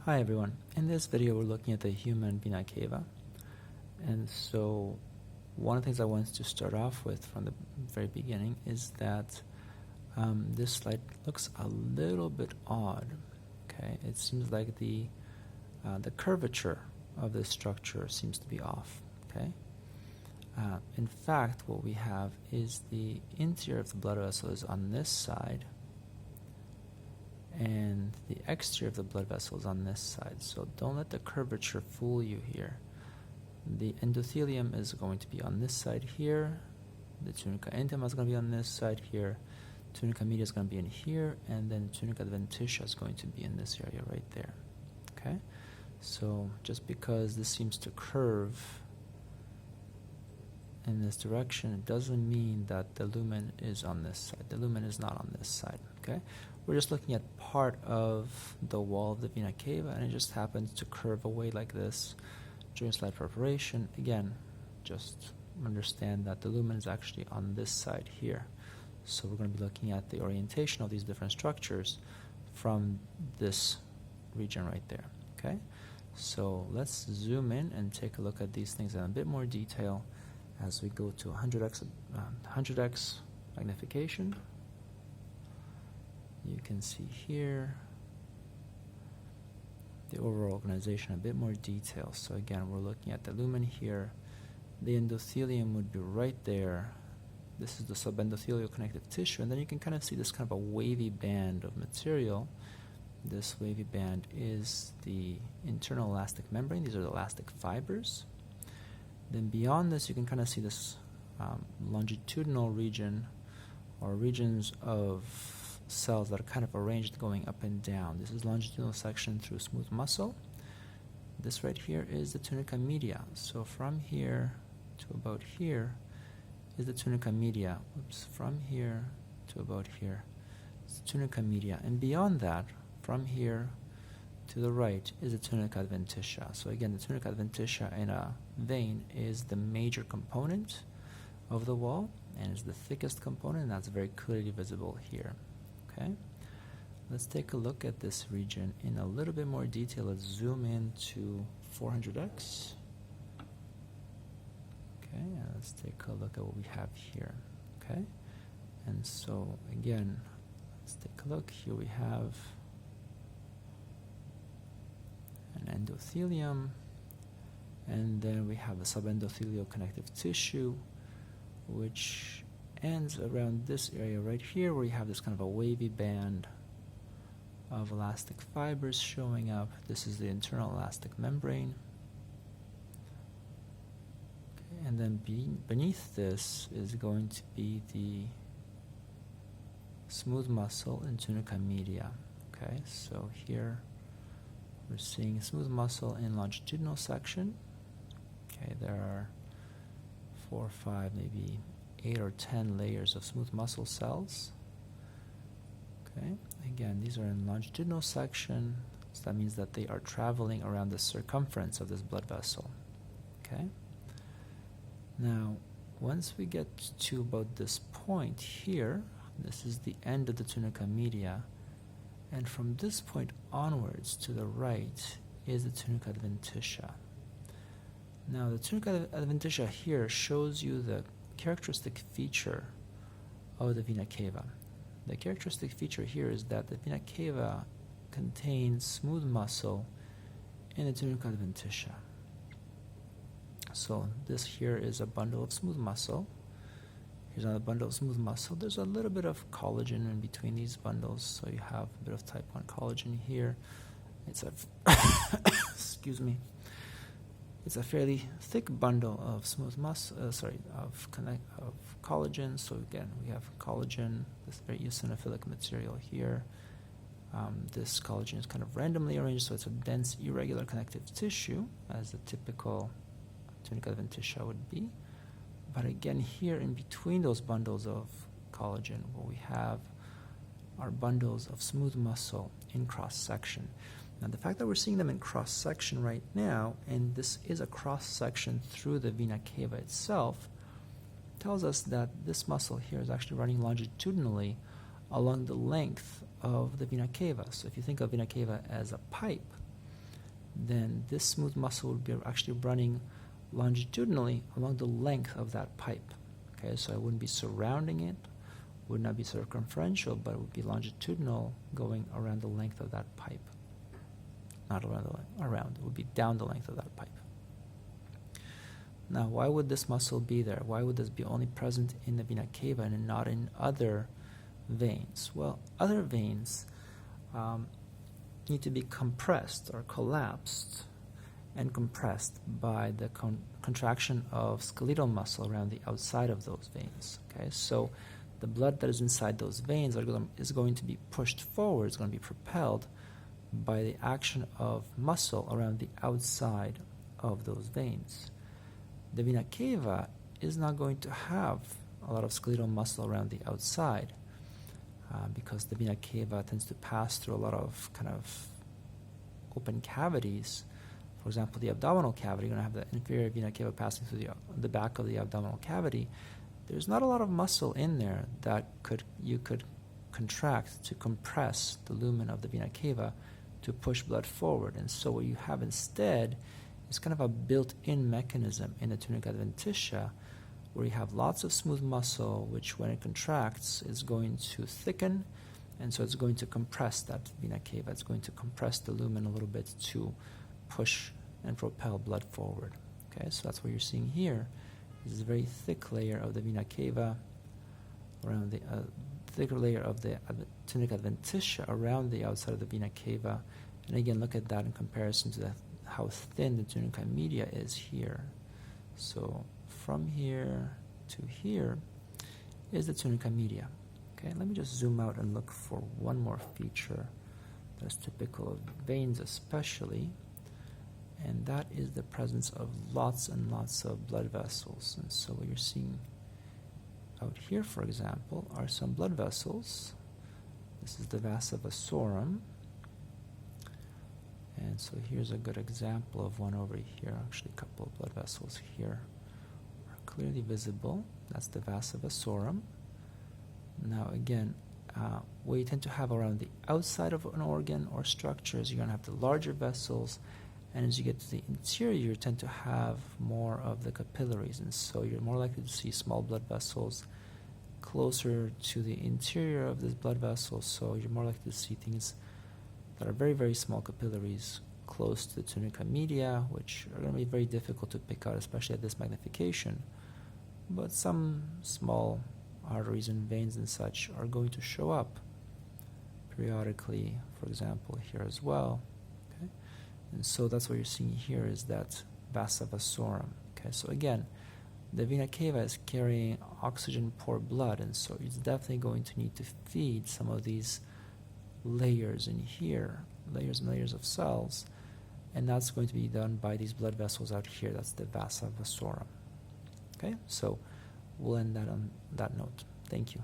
Hi everyone. In this video we're looking at the human Vena Cava. And so one of the things I wanted to start off with from the very beginning is that this slide looks a little bit odd. Okay, it seems like the curvature of this structure seems to be off. Okay, in fact what we have is the interior of the blood vessel is on this side, and the exterior of the blood vessel is on this side. So don't let the curvature fool you here. The endothelium is going to be on this side here. The tunica intima is going to be on this side here. Tunica media is going to be in here, and then tunica adventitia is going to be in this area right there. Okay? So just because this seems to curve in this direction, it doesn't mean that the lumen is on this side. The lumen is not on this side. Okay? We're just looking at part of the wall of the Vena Cava, and it just happens to curve away like this during slide preparation. Again, just understand that the lumen is actually on this side here. So we're going to be looking at the orientation of these different structures from this region right there. Okay? So let's zoom in and take a look at these things in a bit more detail as we go to 100x magnification. You can see here the overall organization in a bit more detail. So again, we're looking at the lumen here. The endothelium would be right there. This is the subendothelial connective tissue, and then you can kind of see this kind of a wavy band of material. This wavy band is the internal elastic membrane. These are the elastic fibers. Then beyond this, you can kind of see this longitudinal region, or regions of cells that are kind of arranged going up and down. This is longitudinal section through smooth muscle. This right here is the tunica media. So from here to about here is the tunica media. Oops, from here to about here is the tunica media. And beyond that, from here to the right is the tunica adventitia. So again, the tunica adventitia in a vein is the major component of the wall and is the thickest component, and that's very clearly visible here. Okay, let's take a look at this region in a little bit more detail. Let's zoom in to 400x. Okay, and let's take a look at what we have here. Okay, and so again, let's take a look. Here we have an endothelium, and then we have a subendothelial connective tissue, which ends around this area right here, where you have this kind of a wavy band of elastic fibers showing up. This is the internal elastic membrane. Okay, and then beneath this is going to be the smooth muscle and tunica media. Okay, so here we're seeing smooth muscle in longitudinal section. Okay, there are 4 or 5, maybe 8 or 10 layers of smooth muscle cells. Okay, again, these are in longitudinal section, so that means that they are traveling around the circumference of this blood vessel. Okay, now once we get to about this point here, this is the end of the tunica media, and from this point onwards to the right is the tunica adventitia. Now the tunica adventitia here shows you the characteristic feature of the Vena Cava. The characteristic feature here is that the Vena Cava contains smooth muscle in the tunica adventitia. So this here is a bundle of smooth muscle. Here's another bundle of smooth muscle. There's a little bit of collagen in between these bundles, so you have a bit of type 1 collagen here. It's a excuse me. It's a fairly thick bundle of smooth muscle, of collagen. So again, we have collagen, this very eosinophilic material here. This collagen is kind of randomly arranged, so it's a dense, irregular connective tissue, as the typical tunica adventitia would be. But again, here in between those bundles of collagen, what we have are bundles of smooth muscle in cross-section. Now, the fact that we're seeing them in cross-section right now, and this is a cross-section through the Vena Cava itself, tells us that this muscle here is actually running longitudinally along the length of the Vena Cava. So if you think of Vena Cava as a pipe, then this smooth muscle would be actually running longitudinally along the length of that pipe. Okay, so I wouldn't be surrounding it, would not be circumferential, but it would be longitudinal going around the length of that pipe. Not around, it would be down the length of that pipe. Now, why would this muscle be there? Why would this be only present in the vena cava and not in other veins? Well, other veins need to be compressed or collapsed and compressed by the contraction of skeletal muscle around the outside of those veins. Okay, so the blood that is inside those veins is going to be pushed forward, it's going to be propelled by the action of muscle around the outside of those veins. The vena cava is not going to have a lot of skeletal muscle around the outside because the vena cava tends to pass through a lot of kind of open cavities. For example, the abdominal cavity, you're going to have the inferior vena cava passing through the back of the abdominal cavity. There's not a lot of muscle in there that you could contract to compress the lumen of the vena cava to push blood forward. And so what you have instead is kind of a built-in mechanism in the tunica adventitia where you have lots of smooth muscle, which when it contracts is going to thicken, and so it's going to compress that vena cava. It's going to compress the lumen a little bit to push and propel blood forward. Okay, so that's what you're seeing here. This is a very thick layer of the vena cava around the thicker layer of the tunica adventitia around the outside of the vena cava. And again, look at that in comparison to how thin the tunica media is here. So from here to here is the tunica media. Okay, let me just zoom out and look for one more feature that's typical of veins especially, and that is the presence of lots and lots of blood vessels. And so what you're seeing out here, for example, are some blood vessels. This is the vasa vasorum. And so here's a good example of one over here. Actually, a couple of blood vessels here are clearly visible. That's the vasa vasorum. Now again, what you tend to have around the outside of an organ or structure is you're going to have the larger vessels, and as you get to the interior, you tend to have more of the capillaries, and so you're more likely to see small blood vessels closer to the interior of this blood vessel, so you're more likely to see things that are very, very small capillaries close to the tunica media, which are going to be very difficult to pick out, especially at this magnification. But some small arteries and veins and such are going to show up periodically, for example, here as well. Okay? And so that's what you're seeing here is that vasa vasorum. Okay, so again, the vena cava is carrying oxygen-poor blood, and so it's definitely going to need to feed some of these layers in here, layers and layers of cells, and that's going to be done by these blood vessels out here. That's the vasa vasorum. Okay, so we'll end that on that note. Thank you.